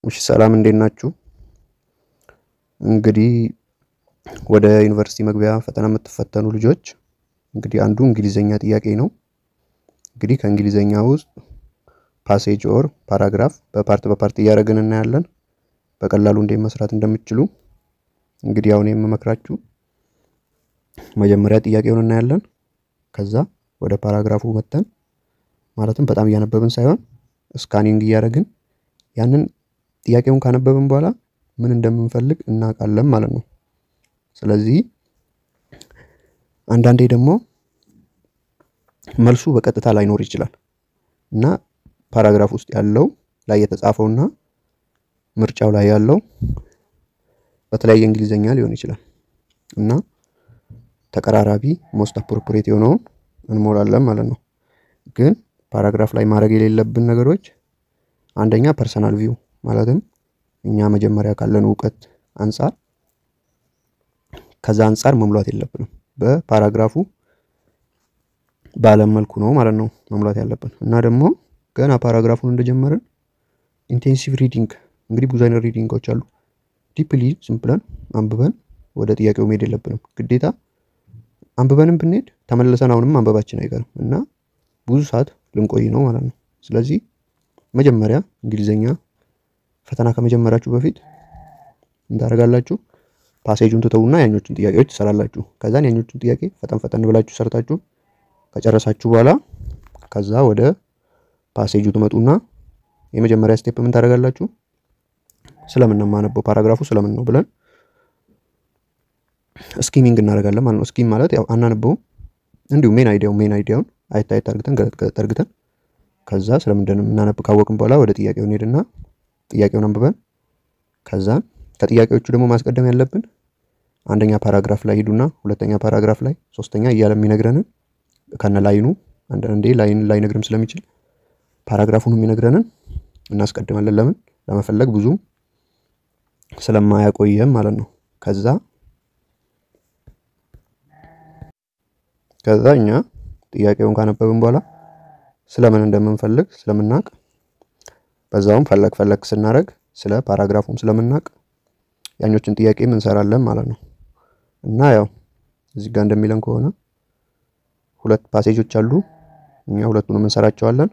እሺ ሰላም እንዴት ናችሁ? እንግዲህ ወደ ዩኒቨርሲቲ መግቢያ ፈተና የምትፈተኑ ልጆች እንግዲህ አንዱ እንግሊዘኛ ጥያቄ ነው። እንግዲህ ከእንግሊዘኛ ውስጥ ፓሴጅ ኦር ፓራግራፍ በፓርት እያደረግን እናያለን። በቀላሉ እንዴት መስራት እንደምትችሉ እንግዲህ አሁን የምመክራችሁ መጀመሪያ ጥያቄውን እናያለን። ከዛ ወደ ፓራግራፉ መተን ማለትም በጣም እያነበብን ሳይሆን ስካኒንግ እያደረግን ያንን ጥያቄውን ካነበብን በኋላ ምን እንደምንፈልግ እናውቃለን ማለት ነው። ስለዚህ አንዳንዴ ደግሞ መልሱ በቀጥታ ላይኖር ይችላል እና ፓራግራፍ ውስጥ ያለው ላይ የተጻፈውና ምርጫው ላይ ያለው በተለያየ እንግሊዘኛ ሊሆን ይችላል እና ተቀራራቢ ሞስት አፕሮፕሪየት የሆነውን እንሞላለን ማለት ነው። ግን ፓራግራፍ ላይ ማድረግ የሌለብን ነገሮች አንደኛ ፐርሰናል ቪው ማለትም እኛ መጀመሪያ ካለን ዕውቀት አንፃር ከዛ አንፃር መሙላት የለብንም። በፓራግራፉ ባለም መልኩ ነው ማለት ነው መሙላት ያለብን እና ደግሞ ገና ፓራግራፉን እንደጀመርን ኢንቴንሲቭ ሪዲንግ እንግዲህ ብዙ አይነት ሪዲንጎች አሉ። ዲፕሊ ዝም ብለን አንብበን ወደ ጥያቄው መሄድ የለብንም። ግዴታ አንብበንም ብንሄድ ተመልሰን አሁንም አንበባችን አይቀርም እና ብዙ ሰዓት ልንቆይ ነው ማለት ነው። ስለዚህ መጀመሪያ እንግሊዘኛ ፈተና ከመጀመራችሁ በፊት እንዳደርጋላችሁ ፓሴጁን ትተውና ያኞቹን ጥያቄዎች ትሰራላችሁ። ከዛን ያኞቹን ጥያቄ ፈጠን ብላችሁ ሰርታችሁ ከጨረሳችሁ በኋላ ከዛ ወደ ፓሴጁ ትመጡና የመጀመሪያ ስቴፕ ምን ታደርጋላችሁ? ስለምን ነው የማነበው ፓራግራፉ ስለምን ነው ብለን ስኪሚንግ እናደርጋለን ማለት ነው። ስኪም ማለት ያው አናነበውም እንዲሁ ሜን አይዲያውን አይታይት አድርገን ከዛ ስለምንድን ነው የምናነብ ካወቅን በኋላ ወደ ጥያቄው እንሄድና ጥያቄውን አንብበን ከዛ ከጥያቄዎቹ ደግሞ ማስቀደም ያለብን አንደኛ ፓራግራፍ ላይ ሄዱና ሁለተኛ ፓራግራፍ ላይ ሶስተኛ እያለ የሚነግረንን ከነ ላይኑ አንዳንዴ ላይን ላይነግርም ስለሚችል ፓራግራፉን የሚነግረንን እናስቀድማለን። ለምን ለመፈለግ ብዙም ስለማያቆየም ማለት ነው። ከዛ እኛ ጥያቄውን ካነበብን በኋላ ስለምን እንደምንፈልግ ስለምናቅ በዛውም ፈለግ ስናደርግ ስለ ፓራግራፉም ስለምናቅ ያኞችን ጥያቄም እንሰራለን ማለት ነው። እና ያው እዚህ ጋር እንደሚለን ከሆነ ሁለት ፓሴጆች አሉ። እኛ ሁለቱንም እንሰራቸዋለን።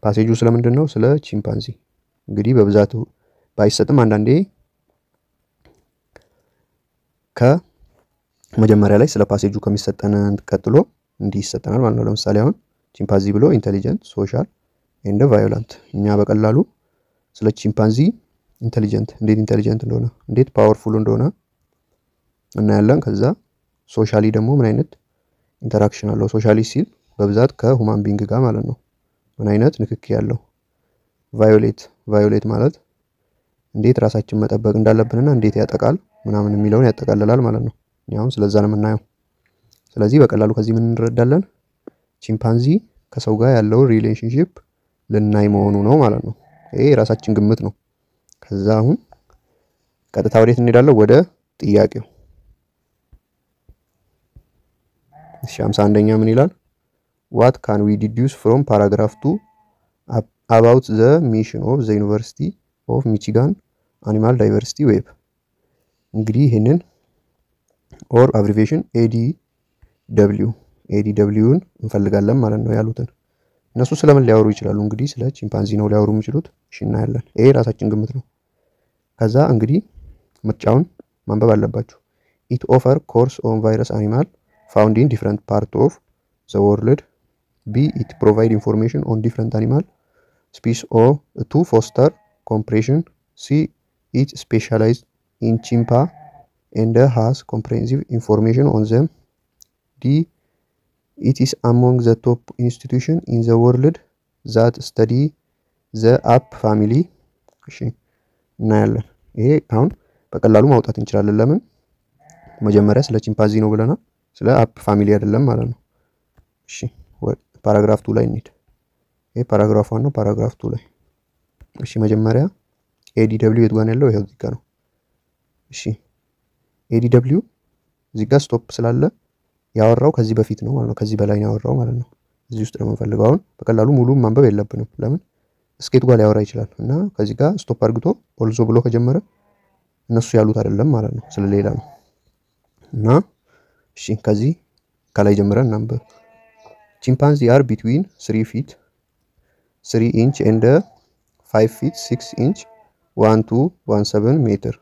ፓሴጁ ስለምንድን ነው? ስለ ቺምፓንዚ እንግዲህ በብዛት ባይሰጥም አንዳንዴ ከመጀመሪያ ላይ ስለ ፓሴጁ ከሚሰጠን ቀጥሎ እንዲህ ይሰጠናል ማለት ነው። ለምሳሌ አሁን ቺምፓንዚ ብሎ ኢንተሊጀንት ሶሻል ኤንድ ቫዮለንት እኛ በቀላሉ ስለ ቺምፓንዚ ኢንተሊጀንት እንደሆነ እንዴት ፓወርፉል እንደሆነ እናያለን። ከዛ ሶሻሊ ደግሞ ምን አይነት ኢንተራክሽን አለው? ሶሻሊ ሲል በብዛት ከሁማን ቢንግ ጋር ማለት ነው ምን አይነት ንክኪ ያለው። ቫዮሌት ማለት እንዴት ራሳችን መጠበቅ እንዳለብንና እንዴት ያጠቃል ምናምን የሚለውን ያጠቃልላል ማለት ነው። እኛም ስለዛ ነው የምናየው። ስለዚህ በቀላሉ ከዚህ ምን እንረዳለን? ቺምፓንዚ ከሰው ጋር ያለው ሪሌሽንሺፕ ልናይ መሆኑ ነው ማለት ነው። ይሄ የራሳችን ግምት ነው። ከዛ አሁን ቀጥታ ወዴት እንሄዳለን? ወደ ጥያቄው። እሺ 51ኛ ምን ይላል? What can we deduce from paragraph 2 about the mission of the University of Michigan Animal Diversity Web? እንግዲህ ይሄንን or abbreviation ADWን እንፈልጋለን ማለት ነው ያሉትን። እነሱ ስለምን ሊያወሩ ይችላሉ? እንግዲህ ስለ ቺምፓንዚ ነው ሊያወሩ የሚችሉት። እሺ እናያለን። ይሄ ራሳችን ግምት ነው። ከዛ እንግዲህ ምርጫውን ማንበብ አለባችሁ። It offer course on virus animal found in different part of the world. B. It provide information on different animal species or to foster cooperation. C. It specialized in chimpa and has comprehensive information on them. D. It is among the top institution in the world that study the ape family. እሺ እናያለን። ይሄ አሁን በቀላሉ ማውጣት እንችላለን። ለምን መጀመሪያ ስለ ቺምፓንዚ ነው ብለናል፣ ስለ አፕ ፋሚሊ አይደለም ማለት ነው። እሺ ፓራግራፍ 2 ላይ እንሂድ። ይሄ ፓራግራፍ 1 ነው። ፓራግራፍ 2 ላይ እሺ መጀመሪያ ADW የት ጋር ያለው? ይሄው እዚህ ጋር ነው። እሺ ADW እዚህ ጋር ስቶፕ ስላለ ያወራው ከዚህ በፊት ነው ማለት ነው። ከዚህ በላይ ነው ያወራው ማለት ነው። እዚህ ውስጥ ነው የምንፈልገው። አሁን በቀላሉ ሙሉ ማንበብ የለብንም። ለምን ስኬቱ ጋር ሊያወራ ይችላል እና ከዚህ ጋር ስቶፕ አድርግቶ ኦልዞ ብሎ ከጀመረ እነሱ ያሉት አይደለም ማለት ነው፣ ስለሌላ ነው። እና እሺ ከዚህ ከላይ ጀምረን እናንብብ። ቺምፓንዚ አር ቢትዊን 3 feet 3 inch and 5 feet 6 inch 1 to 17 meter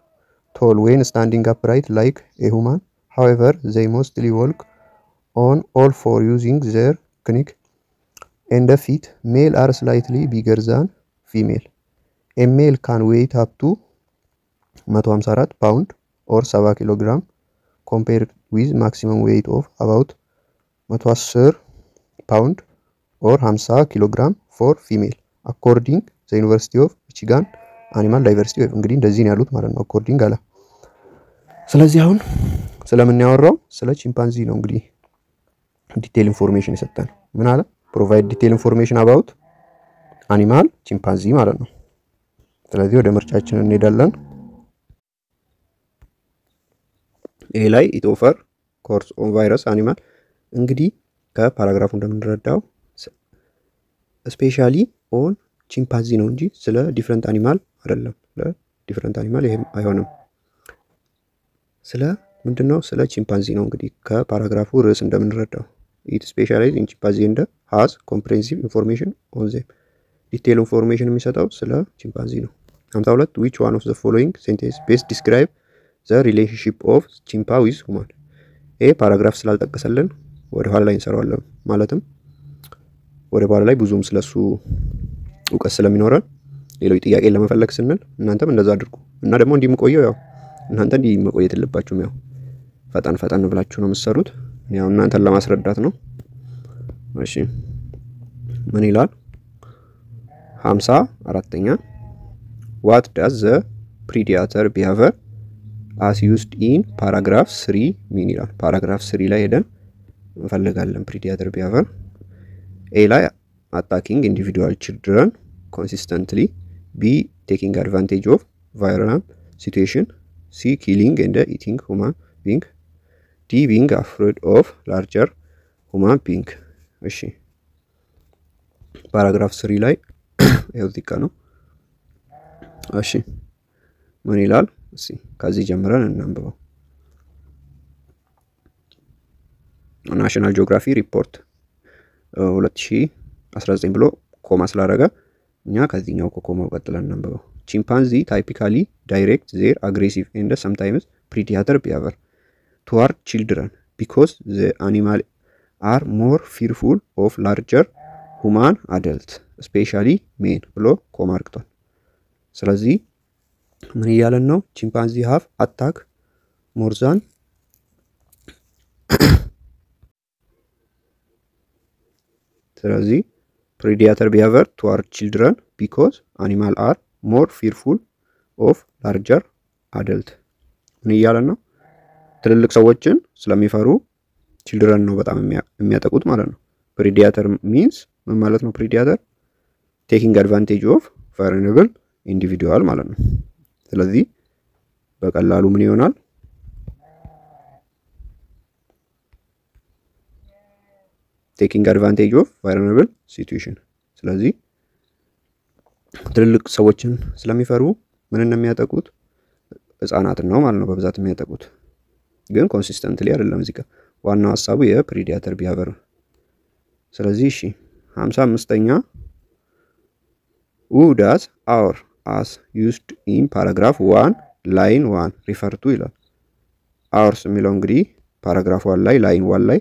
tall when standing upright like a human. However, they mostly walk on all four using their neck and feet. Male are slightly bigger than female. A male can weigh up to 154 pound or 7 kilogram compared with maximum weight of about 110 pound or 50 kilogram for female according the University of Michigan Animal Diversity. እንግዲህ እንደዚህ ነው ያሉት ማለት ነው according አለ። ስለዚህ አሁን ስለምን ያወራው ስለ ቺምፓንዚ ነው። እንግዲህ ዲቴል ኢንፎርሜሽን የሰጠን ምን አለ? ፕሮቫይድ ዲቴል ኢንፎርሜሽን አባውት አኒማል ቺምፓንዚ ማለት ነው። ስለዚህ ወደ ምርጫችን እንሄዳለን። ኤ ላይ ኢት ኦፈር ኮርስ ኦን ቫይረስ አኒማል። እንግዲህ ከፓራግራፉ እንደምንረዳው ስፔሻሊ ኦን ቺምፓንዚ ነው እንጂ ስለ ዲፍረንት አኒማል አይደለም። ለዲፍረንት አኒማል ይሄም አይሆንም። ስለ ምንድነው? ስለ ቺምፓንዚ ነው። እንግዲህ ከፓራግራፉ ርዕስ እንደምንረዳው ኢት ስፔሻላይዝ ኢን ቺምፓንዚ ኤንድ ሃዝ ኮምፕሬሄንሲቭ ኢንፎርሜሽን ኦን ዜም። ዲቴል ኢንፎርሜሽን የሚሰጠው ስለ ቺምፓንዚ ነው። 52 which one of the following sentence best describe the relationship of chimpa with human? ይሄ ፓራግራፍ ስላልጠቀሰልን ወደ ኋላ ላይ እንሰራዋለን። ማለትም ወደ ኋላ ላይ ብዙም ስለሱ እውቀት ስለሚኖረን ሌሎች ጥያቄ ለመፈለግ ስንል እናንተም እንደዛ አድርጉ እና ደግሞ እንዲምቆየው ያው እናንተ እንዲመቆየት የለባችሁም። ያው ፈጣን ብላችሁ ነው የምትሰሩት። ያው እናንተን ለማስረዳት ነው። እሺ ምን ይላል? 54ኛ what does the predator behavior as used in paragraph 3 ምን ይላል? ፓራግራፍ 3 ላይ ሄደን እንፈልጋለን predator behavior። ኤ ላይ attacking individual children consistently. B taking advantage of violent situation. C killing and eating human being. D being afraid of larger human being. እሺ ፓራግራፍ 3 ላይ ይሄው ዚካ ነው። እሺ ምን ይላል? እሺ ከዚህ ጀምረን እናንብበው። ናሽናል ጂኦግራፊ ሪፖርት 2019 ብሎ ኮማ ስላደረገ እኛ ከዚህኛው ኮማው ቀጥለን እናንብበው። ቺምፓንዚ ታይፒካሊ ዳይሬክት ዜር አግሬሲቭ ኤንድ ሰምታይምስ ፕሪዲያተር ቢሄቪየር toward children because the animal are more fearful of larger human adults especially men ብሎ ኮማ አርግቷል። ስለዚህ ምን ይያለን ነው? ቺምፓንዚ have attack more than ስለዚህ predator behavior toward children because animal are more fearful of larger adult። ምን ይያለን ነው? ትልልቅ ሰዎችን ስለሚፈሩ ችልድረን ነው በጣም የሚያጠቁት ማለት ነው። predator means ምን ማለት ነው? predator taking advantage of vulnerable individual ማለት ነው። ስለዚህ በቀላሉ ምን ይሆናል? taking advantage of vulnerable situation። ስለዚህ ትልልቅ ሰዎችን ስለሚፈሩ ምን እንደሚያጠቁት ህፃናትን ነው ማለት ነው በብዛት የሚያጠቁት። ግን ኮንሲስተንትሊ አይደለም እዚህ ጋር ዋናው ሐሳቡ የፕሪዲያተር ቢሄቪየር። ስለዚህ እሺ 55ኛ who does our as used in paragraph 1 line 1 refer to ይላል። ours የሚለው እንግዲህ ፓራግራፍ 1 ላይ ላይን 1 ላይ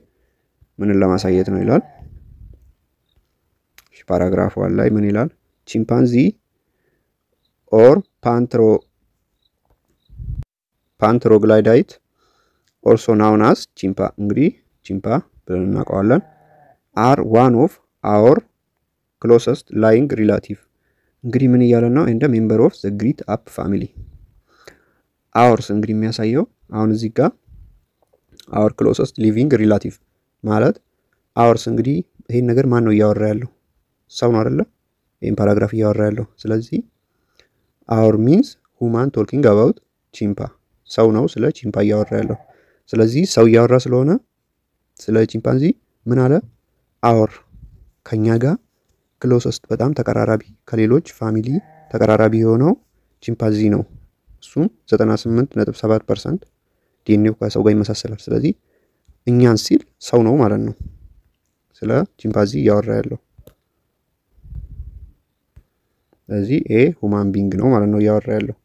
ምን ለማሳየት ነው ይላል። እሺ ፓራግራፍ 1 ላይ ምን ይላል? chimpanzee or panthroglidite also known as chimpa እንግዲህ ቺምፓ ብለን እናውቀዋለን are one of our closest lying relative። እንግዲህ ምን ይያለን ነው? እንደ member of the great ape family። ours እንግዲህ የሚያሳየው አሁን እዚህ ጋር our closest living relative ማለት ours እንግዲህ ይሄን ነገር ማን ነው እያወራ ያለው? ሰው ነው አይደለ? ይሄን ፓራግራፍ እያወራ ያለው። ስለዚህ our means human talking about chimpa ሰው ነው ስለ ቺምፓ እያወራ ያለው። ስለዚህ ሰው እያወራ ስለሆነ ስለ ቺምፓንዚ ምን አለ? our ከኛ ጋር ክሎሰስት በጣም ተቀራራቢ ከሌሎች ፋሚሊ ተቀራራቢ የሆነው ቺምፓንዚ ነው። እሱም 98.7% ዲኤንኤው ከሰው ጋር ይመሳሰላል። ስለዚህ እኛን ሲል ሰው ነው ማለት ነው። ስለ ቺምፓንዚ እያወራ ያለው ስለዚህ ሁማን ቢንግ ነው ማለት ነው እያወራ ያለው።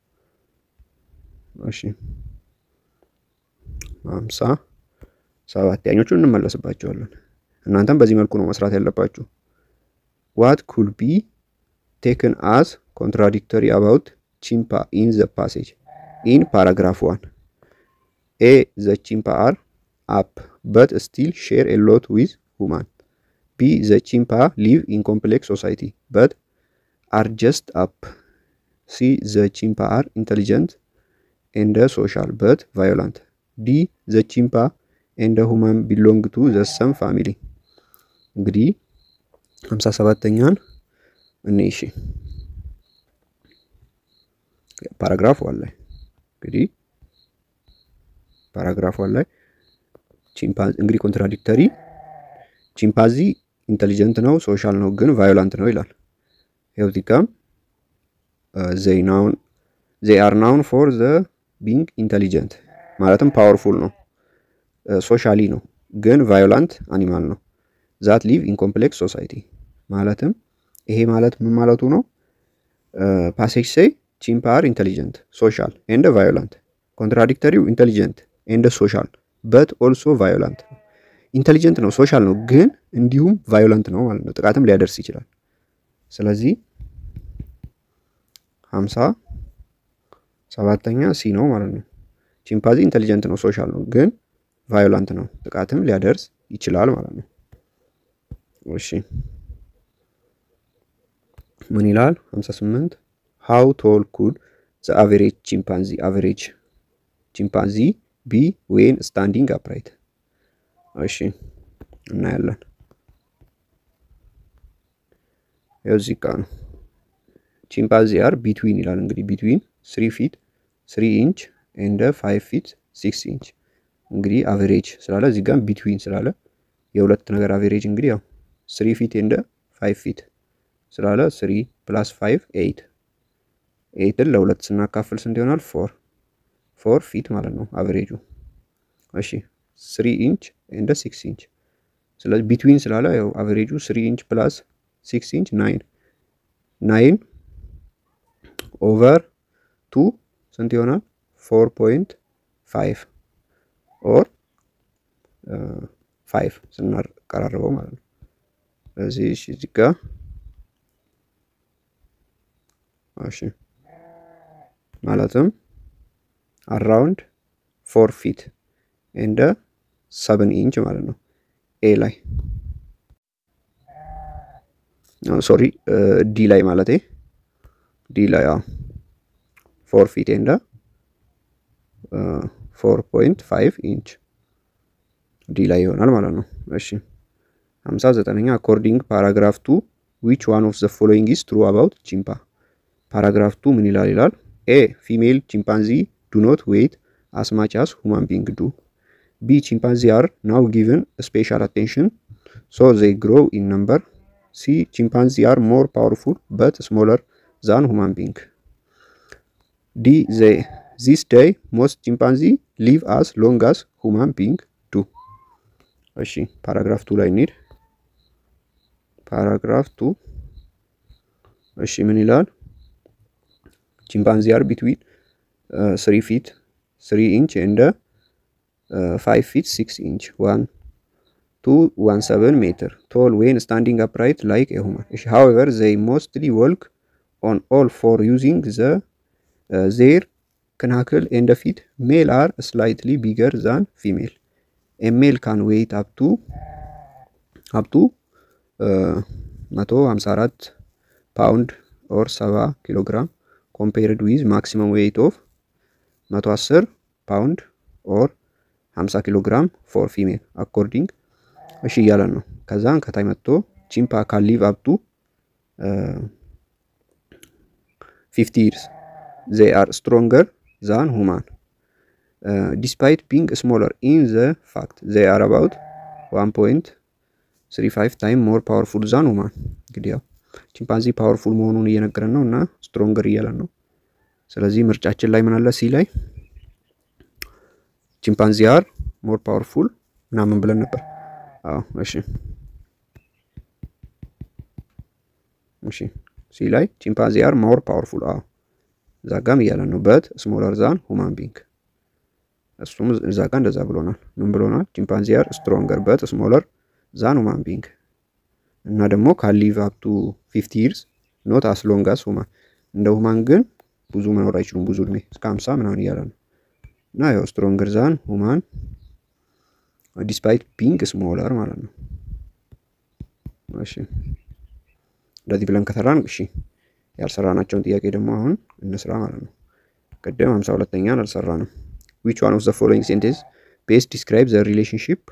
እሺ 57ኛዎቹን እንመለስባቸዋለን። እናንተም በዚህ መልኩ ነው መስራት ያለባችሁ። What could be taken as contradictory about chimpa in the passage? In paragraph 1, A. The chimpa are up but still share a lot with human. B. The chimpa live in complex society but are just up. C. The chimpa are intelligent and social but violent. D. The chimpa and human belong to the same family. እንግዲህ 57ኛን እሺ ፓራግራፍ 1 ላይ እንግዲህ ፓራግራፍ 1 ላይ ቺምፓንዚ እንግዲህ ኮንትራዲክተሪ ቺምፓንዚ ኢንተሊጀንት ነው ሶሻል ነው ግን ቫዮላንት ነው ይላል። ሄውቲካም they are known for the being intelligent ማለትም ፓወርፉል ነው ሶሻሊ ነው ግን ቫዮላንት አኒማል ነው። that live in complex society ማለትም ይሄ ማለት ምን ማለቱ ነው? ፓሴጅ say chimpa are intelligent, social and violent. contradictory intelligent and social but also violent. ኢንተሊጀንት ነው ሶሻል ነው ግን እንዲሁም ቫዮለንት ነው ማለት ነው። ጥቃትም ሊያደርስ ይችላል። ስለዚህ 57ኛ ሲ ነው ማለት ነው። ቺምፓንዚ ኢንተሊጀንት ነው ሶሻል ነው ግን ቫዮለንት ነው ጥቃትም ሊያደርስ ይችላል ማለት ነው። እሺ ምን ይላል 58 how tall could the average chimpanzee be when standing upright? እሺ እናያለን። እዚህ ጋር ነው ቺምፓንዚ are between ይላል እንግዲህ between 3 feet 3 inch and 5 feet 6 inch እንግዲህ average ስላለ እዚህ ጋር between ስላለ የሁለት ነገር average እንግዲህ ያው 3 feet and 5 feet ስላለ 3 plus 5 8 8ን ለሁለት ስናካፍል ስንት ይሆናል? 4 feet ማለት ነው አቨሬጁ። እሺ 3 inch and 6 inch ስለዚህ between ስላለ ያው አቨሬጁ 3 inch plus 6 inch 9 over 2 ስንት ይሆናል? 4.5 or 5 ስናቀራርበው ማለት ነው። ስለዚህ እዚህ ጋር እሺ ማለትም around 4 feet and 7 inch ማለት ነው ኤ ላይ ሶሪ ዲ ላይ ማለት ዲ ላይ 4 feet and 4.5 inch ዲ ላይ ይሆናል ማለት ነው። እሺ 59ኛ according paragraph 2 which one of the following is true about chimpa? paragraph 2 ምን ይላል? A. female chimpanzee do not weigh as much as human being do. B. chimpanzee are now given special attention so they grow in number. C. chimpanzee are more powerful but smaller than human being. D. this day most chimpanzee live as long as human being do. እሺ paragraph 2 ላይ እንሂድ። paragraph 2 እሺ ምን ይላል? chimpanzee are between 3 feet 3 inch and 5 feet 6 inch 1.17 meter tall when standing upright like a human. However, they mostly walk on all four using their knuckle and feet. Male are slightly bigger than female. A male can weigh up to 154 pound or 70 kilogram compared with maximum weight of 110 pound or 50 kilogram for female according እሺ እያለ ነው። ከዛን ከታይ መጥቶ ቺምፓ can live up to 50 years. They are stronger than human. Despite being smaller in the fact they are about 1.35 times more powerful than human. እንግዲህ ያው ቺምፓንዚ ፓወርፉል መሆኑን እየነገረን ነው እና ስትሮንገር እያለን ነው። ስለዚህ ምርጫችን ላይ ምን አለ? ሲ ላይ ቺምፓንዚ አር ሞር ፓወርፉል ምናምን ብለን ነበር። እሺ ሲ ላይ ቺምፓንዚ አር ሞር ፓወርፉል እዛ ጋም እያለን ነው። በት ስሞለር ዛን ሁማን ቢንግ እሱም እዛ ጋ እንደዛ ብሎናል። ምን ብሎናል? ቺምፓንዚ አር ስትሮንገር በት ስሞለር ዛን ሁማን ቢንግ እና ደግሞ ካን ሊቭ አፕ ቱ 50 ይርስ ኖት አስ ሎንግ አስ ሁማን እንደ ሁማን ግን ብዙ መኖር አይችሉም፣ ብዙ እድሜ እስከ 50 ምናምን እያለ ነው። እና ያው ስትሮንገር ዛን ሁማን ዲስፓይት ቢንግ ስሞለር ማለት ነው። እሺ እንደዚህ ብለን ከሰራን እሺ ያልሰራናቸውን ጥያቄ ደግሞ አሁን እንስራ ማለት ነው። ቀደም 52ኛን አልሰራንም። which one of the following sentence best describe the relationship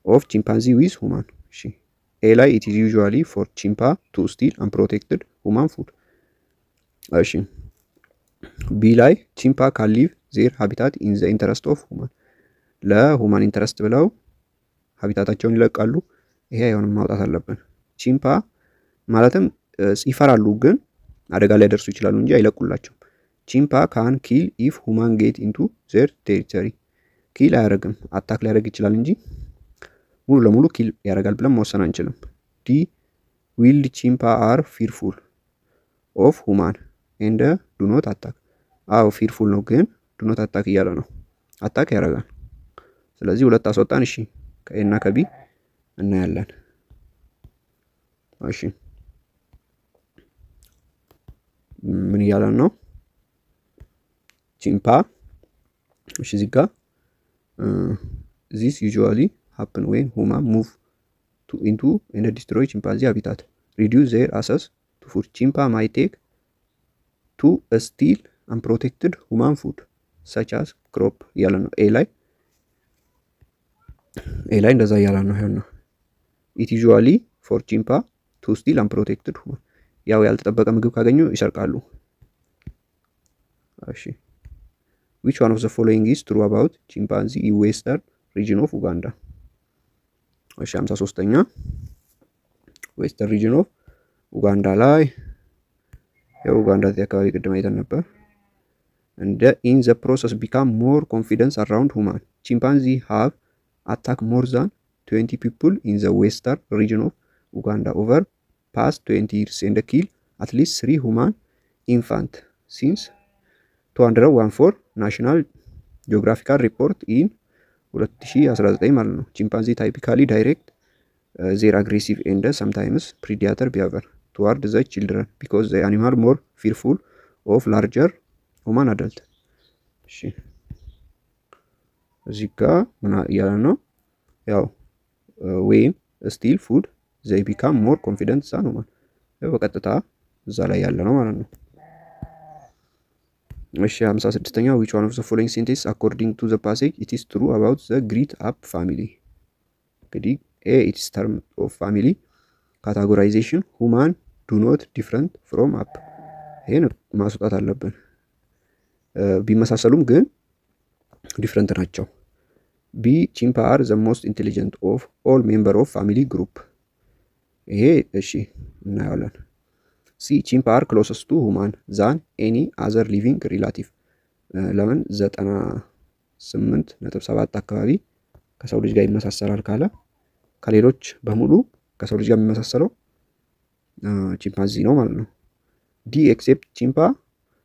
of chimpanzee with human? እሺ ኤ ላይ it is usually for chimpa to steal unprotected human food። እሺ ቢ ላይ chimpa can leave their habitat in the interest of human ለሁማን ኢንተረስት ብለው ሀቢታታቸውን ይለቃሉ። ይሄ አይሆንም፣ ማውጣት አለብን። ቺምፓ ማለትም ይፈራሉ ግን አደጋ ላይ ደርሱ ይችላሉ እንጂ አይለቁላቸውም። ቺምፓ ካን ኪል ኢፍ ሁማን ጌት ኢንቱ ዜር ቴሪቶሪ ኪል አያደርግም፣ አታክ ሊያደርግ ይችላል እንጂ ሙሉ ለሙሉ ኪል ያደርጋል ብለን መወሰን አንችልም። ዲ ዊልድ ቺምፓ አር ፊርፉል ኦፍ ሁማን ኤንድ ዱ ኖት አታክ። ፊርፉል ነው ግን ዱ ኖት አታክ እያለ ነው፣ አታክ ያደርጋል። ስለዚህ ሁለት አስወጣን። እሺ ከኤ እና ከቢ እናያለን። እሺ ምን እያለን ነው? ቺምፓ እሺ እዚህ ጋር this usually happen when human move into and destroy chimpanzee habitat reduce their access to food. Chimpa might take to steal unprotected human food such as crop እያለ ነው። ኤ ላይ እንደዛ እያለ ነው። ይሄን ነው it usually for chimpa to steal unprotected human ያው ያልተጠበቀ ምግብ ካገኙ ይሰርቃሉ። እሺ which one of the following is true about chimpanzee in western region of Uganda? እሺ 53ኛ western region of Uganda ላይ የኡጋንዳ አካባቢ ቅድም አይተን ነበር። and in the process become more confidence around human. Chimpanzee have attacked more than 20 people in the western region of Uganda over past 20 years and kill at least 3 human infant since 214 national geographical report in 2019 ማለት ነው። Chimpanzee typically direct their aggressive and sometimes predator behavior toward the children because the animal more fearful of larger human adult. እሺ እዚህ ጋር ምን እያለ ነው? ያው when steal food they become more confident than human በቀጥታ እዛ ላይ ያለ ነው ማለት ነው። እሺ 56ኛው which one of the following sentence according to the passage it is true about the great ape family? እንግዲህ a it is term of family categorization human do not different from ape ይሄን ማስወጣት አለብን። ቢመሳሰሉም ግን ዲፈረንት ናቸው። ቢ chimpa are the most intelligent of all member of family group ይሄ እሺ እናያለን። ሲ chimpa are closest to human than any other living relative ለምን 98.7 አካባቢ ከሰው ልጅ ጋር ይመሳሰላል ካለ ከሌሎች በሙሉ ከሰው ልጅ ጋር የሚመሳሰለው ቺምፓንዚ ነው ማለት ነው። ዲ except chimpa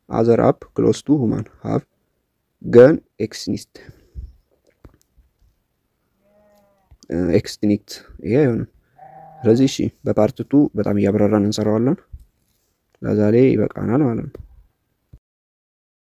other ape close to human have gone extinct ይሄ አይሆንም። ስለዚህ እሺ በፓርት 2 በጣም እያብራራን እንሰራዋለን። ለዛሬ ይበቃናል ማለት ነው።